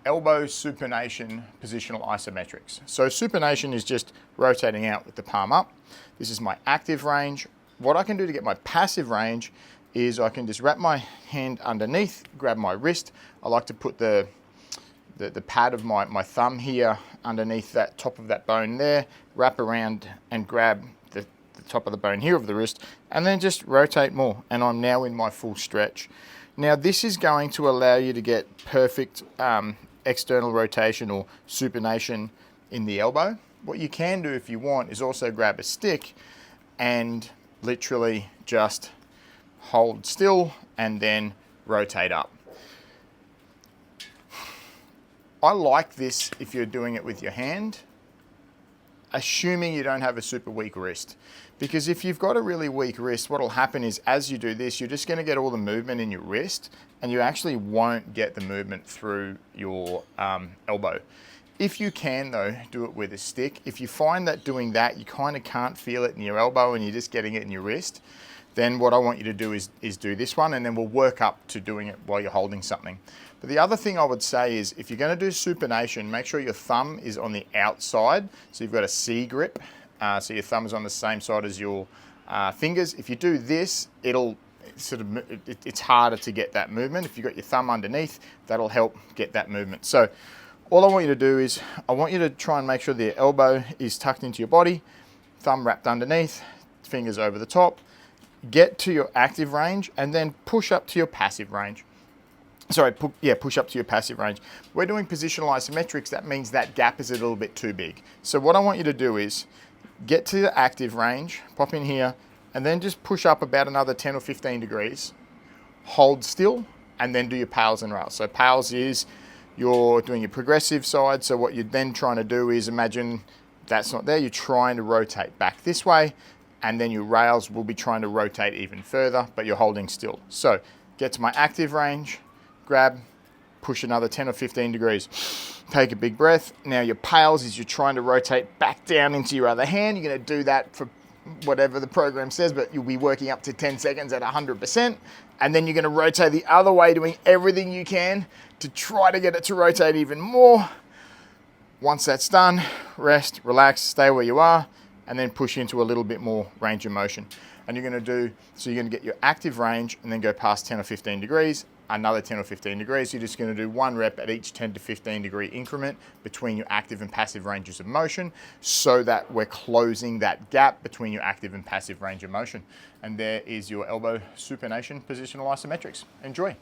elbow supination positional isometrics. So supination is just rotating out with the palm up. This is my active range. What I can do to get my passive range is I can just wrap my hand underneath, grab my wrist. I like to put the pad of my thumb here underneath that top of that bone there, wrap around and grab the top of the bone here of the wrist, and then just rotate more. And I'm now in my full stretch. Now this is going to allow you to get perfect external rotation or supination in the elbow. What you can do if you want is also grab a stick and literally just hold still and then rotate up. I like this if you're doing it with your hand, assuming you don't have a super weak wrist. Because if you've got a really weak wrist, what will happen is as you do this, you're just going to get all the movement in your wrist and you actually won't get the movement through your elbow. If you can though, do it with a stick. If you find that doing that, you kind of can't feel it in your elbow and you're just getting it in your wrist, then what I want you to do is do this one, and then we'll work up to doing it while you're holding something. But the other thing I would say is if you're going to do supination, make sure your thumb is on the outside. So you've got a C grip. So your thumb is on the same side as your fingers. If you do this, it's harder to get that movement. If you've got your thumb underneath, that'll help get that movement. So all I want you to do is I want you to try and make sure the elbow is tucked into your body, thumb wrapped underneath, fingers over the top. Get to your active range and then push up to your passive range. Sorry, push up to your passive range. We're doing positional isometrics. That means that gap is a little bit too big. So what I want you to do is get to the active range, pop in here, and then just push up about another 10 or 15 degrees. Hold still, and then do your pals and rails. So pals is you're doing your progressive side. So what you're then trying to do is imagine that's not there. You're trying to rotate back this way, and then your rails will be trying to rotate even further, but you're holding still. So get to my active range, grab, push another 10 or 15 degrees. Take a big breath. Now your pals is you're trying to rotate back down into your other hand. You're going to do that for whatever the program says, but you'll be working up to 10 seconds at 100%. And then you're going to rotate the other way, doing everything you can to try to get it to rotate even more. Once that's done, rest, relax, stay where you are, and then push into a little bit more range of motion. And you're going to get your active range and then go past 10 or 15 degrees, another 10 or 15 degrees. You're just going to do one rep at each 10 to 15 degree increment between your active and passive ranges of motion so that we're closing that gap between your active and passive range of motion. And there is your elbow supination positional isometrics. Enjoy.